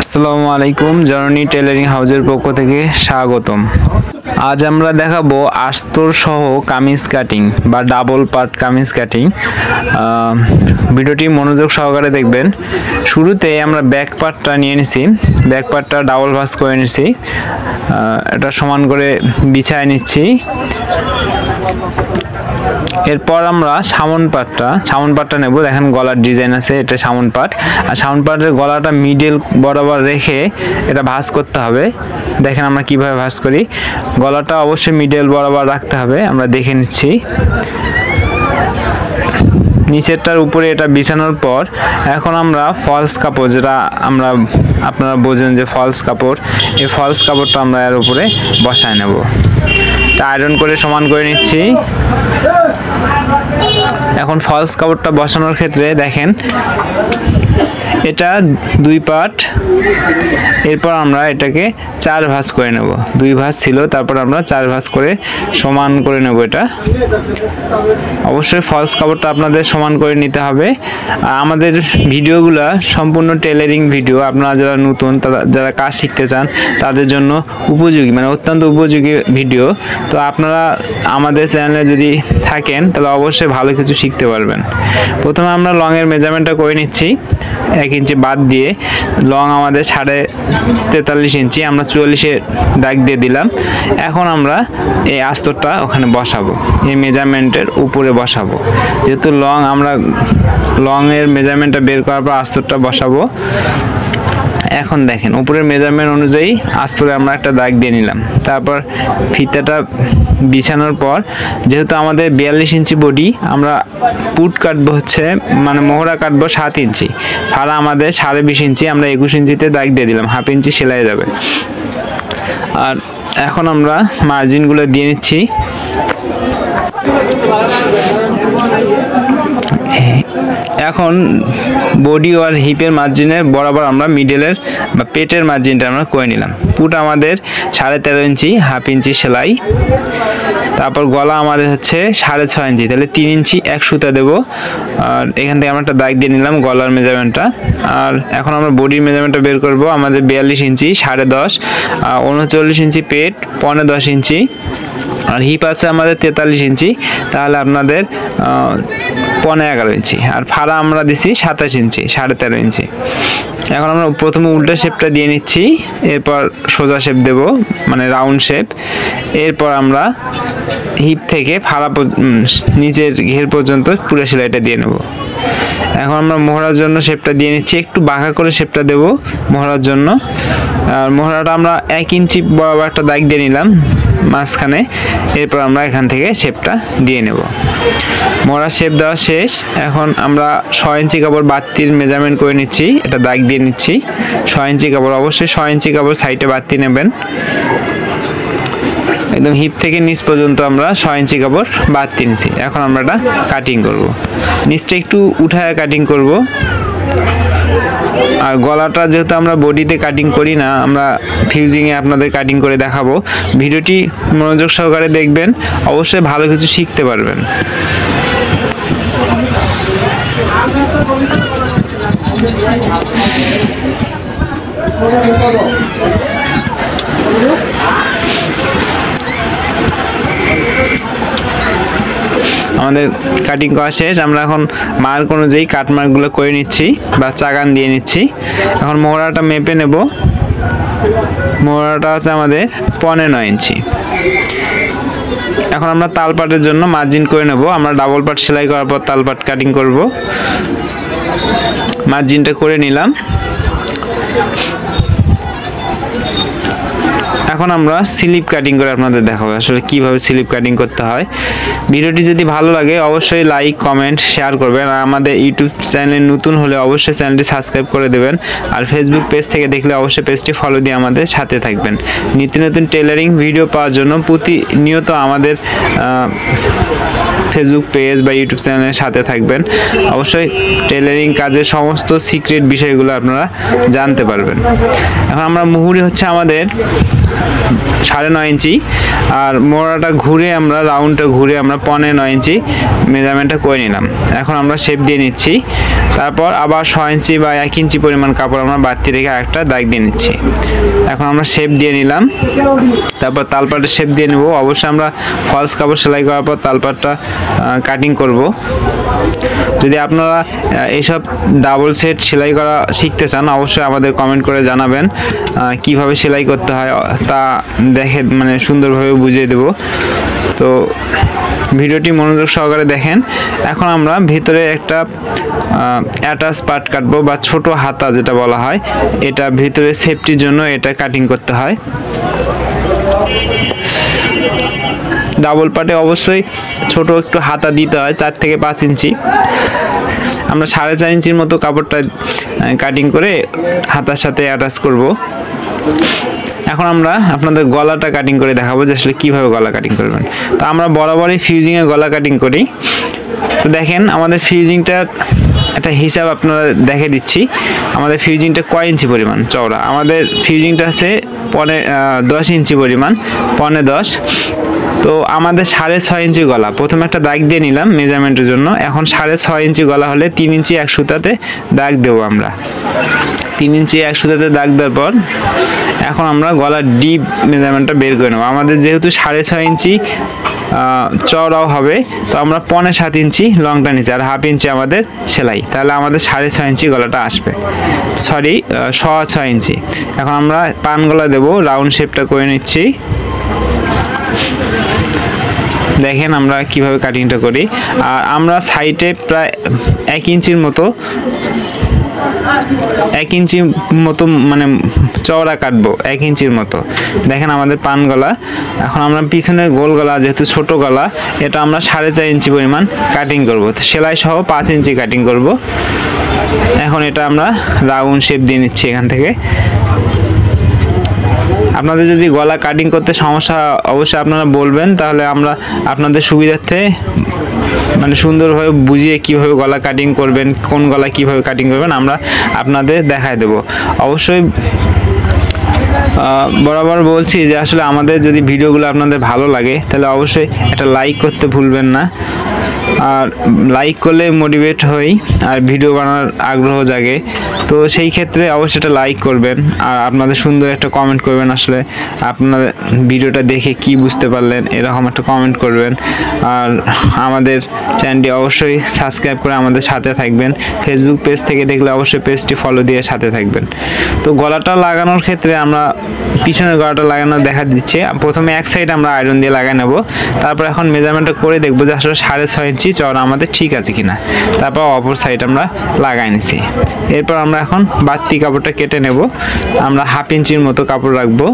আসসালামু আলাইকুম, জননী টেলারিং হাউসের পক্ষ থেকে স্বাগতম। আজ আমরা দেখাবো আস্তর সহ কামিজ কাটিং বা ডাবল পার্ট কামিজ কাটিং। ভিডিওটি মনোযোগ সহকারে দেখবেন। শুরুতে আমরা ব্যাক পার্টটা নিয়ে নিছি, ব্যাক পার্টটা ডাবল ভাঁজ করে নিছি, এটা সমান করে বিছায় নিচ্ছি। এরপর আমরা সামন পার্টটা নেব। দেখেন গলার ডিজাইন আছে, এটা সামন পার্ট। আর সামন পার্টের গলাটা মিডল বরাবর রেখে এটা ভাঁজ করতে হবে। দেখেন আমরা কিভাবে ভাঁজ করি। গলাটা অবশ্যই মিডল বরাবর রাখতে হবে, আমরা দেখে নিচ্ছি। নিচেরটার উপরে এটা বিছানোর পর এখন আমরা ফলস কাপড়, যেটা আপনারা বোঝেন যে ফলস কাপড়, এই ফলস কাপড়টা আমরা এর উপরে বসায় নেব। এটা আয়রন করে সমান করে নিচ্ছি। এখন ফলস কাপড়টা বসানোর ক্ষেত্রে দেখেন এটা 2 পার্ট, এরপর আমরা এটাকে 4 ভাঁজ করে নেব। 2 ভাঁজ ছিল, তারপর আমরা 4 ভাঁজ করে সমান করে নেব। এটা অবশ্যই ফলস কাপড়টা আপনাদের সমান করে নিতে হবে। আর আমাদের ভিডিওগুলো সম্পূর্ণ টেলারিং ভিডিও। আপনারা যারা নতুন, যারা কাজ শিখতে চান তাদের জন্য উপযোগী, মানে অত্যন্ত উপযোগী ভিডিও। তো আপনারা আমাদের চ্যানেলে যদি থাকেন তাহলে অবশ্যই ভালো কিছু শিখতে পারবেন। প্রথমে আমরা লংয়ের মেজারমেন্টটা করে নিচ্ছি। 1 ইঞ্চি বাদ দিয়ে লং আমাদের 43.5 ইঞ্চি, আমরা 44-এ দাগ দিয়ে দিলাম। এখন আমরা এই আস্তরটা ওখানে বসাবো, এই মেজারমেন্টের উপরে বসাবো। যেহেতু আমরা লংয়ের মেজারমেন্টটা বের করার পর আস্তরটা বসাবো। এখন দেখেন উপরের মেজারমেন্ট অনুযায়ী আস্তরে আমরা একটা দাগ দিয়ে নিলাম। তারপর ফিতাটা বিছানোর পর যেহেতু আমাদের 42 ইঞ্চি বডি, আমরা পুট কাটবো মানে মোহরা কাটবো 7 ইঞ্চি, ফাড়া আমাদের 20.5 ইঞ্চি, আমরা 21 ইঞ্চিতে দাগ দিয়ে দিলাম, হাফ ইঞ্চি সেলাই যাবে। আর এখন আমরা মার্জিনগুলো দিয়ে নিচ্ছি। এখন বডি আর হিপের মার্জিনের বরাবর আমরা মিডলের বা পেটের মার্জিনটা আমরা করে নিলাম। পুট আমাদের 13.5 ইঞ্চি, হাফ ইঞ্চি সেলাই। তারপর গলা আমাদের 6.5 ইঞ্চি, তাহলে 3 ইঞ্চি 1 সুতা দেবো। আর এখান থেকে আমরা একটা দাগ দিয়ে নিলাম গলার মেজারমেন্টটা। আর এখন আমরা বডির মেজারমেন্টটা বের করব। আমাদের 42 ইঞ্চি, 10.5, 39 ইঞ্চি পেট, 15.10 ইঞ্চি। আর হিপ আছে আমাদের 43 ইঞ্চি, তাহলে আপনাদের 11.5 ইঞ্চি। আর ফাড়া আমরা দিছি 27 ইঞ্চি, 13.5 ইঞ্চি। এখন আমরা প্রথমে উল্টা শেপটা দিয়ে নিচ্ছি, এরপর সোজা শেপ দেব, মানে রাউন্ড শেপ। এরপর আমরা হিপ থেকে ফাড়া নিচের ঘের পর্যন্ত পুরো সেলাইটা দিয়ে নেব। এখন আমরা মোহরার জন্য শেপটা দিয়ে নিচ্ছি, একটু বাঁকা করে শেপটা দেব মোহরার জন্য। আর মোহরাটা আমরা 1 ইঞ্চি বরাবর একটা দাগ দিয়ে নিলাম মাঝখানে। এরপর আমরা এখান থেকে শেপটা দিয়ে নেব। মোহরার শেপ দেওয়া শেষ। এখন আমরা 6 ইঞ্চি কাপড় বাড়তির মেজারমেন্ট করে নিচ্ছি, এটা দাগ দিয়ে নিচ্ছি। 6 ইঞ্চি কাপড়, অবশ্যই 6 ইঞ্চি কাপড় সাইডে বাড়তি নেবেন। একদম হিপ থেকে নিচ পর্যন্ত আমরা 6 ইঞ্চি কাপড় বাড়তি নিচ্ছি। এখন আমরা এটা কাটিং করব, নিচটা একটু উঠায় কাটিং করব। আর গলাটা যেহেতু আমরা বডিতে কাটিং করি না, আমরা ফিউজিংয়ে আপনাদের কাটিং করে দেখাবো। ভিডিওটি মনোযোগ সহকারে দেখবেন, অবশ্যই ভালো কিছু শিখতে পারবেন। আমাদের কাটিং করা শেষ। আমরা এখন মার্ক অনুযায়ী কাট মার্কগুলো করে নিচ্ছি বা চাগান দিয়ে নিচ্ছি। এখন মোহরাটা মেপে নেব। মোহরাটা আছে আমাদের 15.9 ইঞ্চি। এখন আমরা তালপাটের জন্য মার্জিন করে নেব। আমরা ডাবল পাট সেলাই করার পর তালপাট কাটিং করব। মার্জিনটা করে নিলাম। এখন আমরা স্লিপ কাটিং করে আপনাদের দেখাবো আসলে কিভাবে স্লিপ কাটিং করতে হয়। ভিডিওটি যদি ভালো লাগে অবশ্যই লাইক, কমেন্ট, শেয়ার করবেন। আর আমাদের ইউটিউব চ্যানেলে নতুন হলে অবশ্যই চ্যানেলটি সাবস্ক্রাইব করে দেবেন। আর ফেসবুক পেজ থেকে দেখলে অবশ্যই পেজটি ফলো দিয়ে আমাদের সাথে থাকবেন। নিত্য নতুন টেলারিং ভিডিও পাওয়ার জন্য প্রতিনিয়ত আমাদের ফেসবুক পেজ বা ইউটিউব চ্যানেলের সাথে থাকবেন। অবশ্যই টেলারিং কাজের সমস্ত সিক্রেট বিষয়গুলো আপনারা জানতে পারবেন। এখন আমরা মুহুরি আমাদের 9.5 ইঞ্চি, আর মোড়াটা ঘুরে আমরা রাউন্ডটা ঘুরে আমরা 9.5 ইঞ্চি মেজারমেন্টটা করে নিলাম। এখন আমরা শেপ দিয়ে নিচ্ছি, তারপর আবার 6 ইঞ্চি বা 1 ইঞ্চি পরিমাণ কাপড় আমরা বাড়তি রেখে একটা দাগ দিয়ে নিচ্ছি। এখন আমরা শেপ দিয়ে নিলাম, তারপর তালপাটের শেপ দিয়ে নেব। অবশ্যই আমরা ফলস কাপড় সেলাই করার পর তালপাটটা কাটিং করব। যদি আপনারা এইসব ডাবল সেট সেলাই করা শিখতে চান অবশ্যই আমাদের কমেন্ট করে জানাবেন, কিভাবে সেলাই করতে হয় তা দেখে মানে সুন্দরভাবে বুঝিয়ে দেব। তো ভিডিওটি মনোযোগ সহকারে দেখেন। এখন আমরা ভিতরে একটা অ্যাটাচ পার্ট কাটবো বা ছোট হাতা যেটা বলা হয়, এটা ভিতরে সেফটির জন্য এটা কাটিং করতে হয়। ডাবল পার্টে অবশ্যই ছোট একটু হাতা দিতে হয়, 4 থেকে 5 ইঞ্চি। আমরা 4.5 ইঞ্চির মতো কাপড়টা কাটিং করে হাতার সাথে অ্যাটাচ করব। এখন আমরা আপনাদের গলাটা কাটিং করে দেখাবো যে আসলে কীভাবে গলা কাটিং করবেন। তো আমরা বরাবরই ফিউজিংয়ে গলা কাটিং করি। তো দেখেন আমাদের ফিউজিংটা একটা হিসাব আপনারা দেখে দিচ্ছি। আমাদের ফিউজিংটা কয় ইঞ্চি পরিমাণ চওড়া? আমাদের ফিউজিংটা আছে 10 ইঞ্চি পরিমাণ, 10.5। তো আমাদের 6.5 ইঞ্চি গলা, প্রথমে একটা দাগ দিয়ে নিলাম মেজারমেন্টের জন্য। এখন 6.5 ইঞ্চি গলা হলে 3 ইঞ্চি এক সুতাতে দাগ দেবো আমরা। 3 ইঞ্চি এক সুতাতে দাগ দেওয়ার পর এখন আমরা গলার ডিপ মেজারমেন্টটা বের করে নেব। আমাদের যেহেতু 6.5 ইঞ্চি চওড়াও হবে, তো আমরা 7.5 ইঞ্চি লংটা নিচ্ছি, আর 1/2 ইঞ্চি আমাদের সেলাই, তাহলে আমাদের 6.5 ইঞ্চি গলাটা আসবে। সরি, 6.5 ইঞ্চি। এখন আমরা পান গলা দেবো, রাউন্ড শেপটা করে নিচ্ছি। দেখেন আমরা কিভাবে কাটিংটা করি। আর আমরা সাইডে প্রায় 1 ইঞ্চির মতো মানে চওড়া কাটবো, 1 ইঞ্চির মতো। দেখেন আমাদের পান গলা। এখন আমরা পিছনের গোল গলা যেহেতু ছোট গলা, এটা আমরা 4.5 ইঞ্চি পরিমাণ কাটিং করব। সেলাই সহ 5 ইঞ্চি কাটিং করব। এখন এটা আমরা রাউন্ড শেপ দিয়ে নিচ্ছি এখান থেকে। আপনাদের যদি গলা কাটিং করতে সমস্যা অবশ্যই আপনারা বলবেন, তাহলে আমরা আপনাদের সুবিধার্থে মানে সুন্দরভাবে বুঝিয়ে কিভাবে গলা কাটিং করবেন, কোন গলা কিভাবে কাটিং করবেন আমরা আপনাদের দেখায় দেব। অবশ্যই বরাবর বলছি যে আসলে আমাদের যদি ভিডিওগুলো আপনাদের ভালো লাগে তাহলে অবশ্যই একটা লাইক করতে ভুলবেন না। আর লাইক করলে মোটিভেট হই আর ভিডিও বানানোর আগ্রহ জাগে। তো সেই ক্ষেত্রে অবশ্যই একটা লাইক করবেন আর আপনাদের সুন্দর একটা কমেন্ট করবেন। আসলে আপনাদের ভিডিওটা দেখে কি বুঝতে পারলেন এরকম একটা কমেন্ট করবেন। আর আমাদের চ্যানেলটি অবশ্যই সাবস্ক্রাইব করে আমাদের সাথে থাকবেন। ফেসবুক পেজ থেকে দেখলে অবশ্যই পেজটি ফলো দিয়ে সাথে থাকবেন। তো গলাটা লাগানোর ক্ষেত্রে আমরা পিছনের গলাটা লাগানো দেখা দিচ্ছে। প্রথমে এক সাইড আমরা আয়রন দিয়ে লাগাই নেব, তারপর এখন মেজারমেন্টটা করে দেখবো যে আসলে 6.5 ইঞ্চি চওড়া আমাদের ঠিক আছে কিনা। তারপর অপর সাইড আমরা লাগাই নিছি। এরপর আমরা এখন বাড়তি কাপড়টা কেটে নেব। আমরা 1/2 ইঞ্চির মতো কাপড় রাখবো।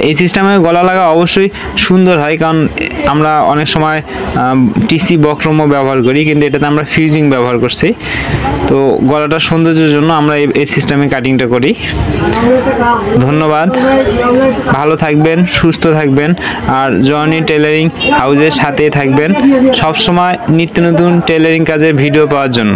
এই সিস্টেমে গলা লাগা অবশ্যই সুন্দর হয়, কারণ আমরা অনেক সময় টিসি বক্রমও ব্যবহার করি, কিন্তু এটাতে আমরা ফিউজিং ব্যবহার করছি। তো গলাটা সৌন্দর্যের জন্য আমরা এই সিস্টেমে কাটিংটা করি। ধন্যবাদ, ভালো থাকবেন, সুস্থ থাকবেন, আর জনি টেলারিং হাউসের সাথে থাকবেন সব সময় নিত্য নতুন টেলারিং কাজের ভিডিও পাওয়ার জন্য।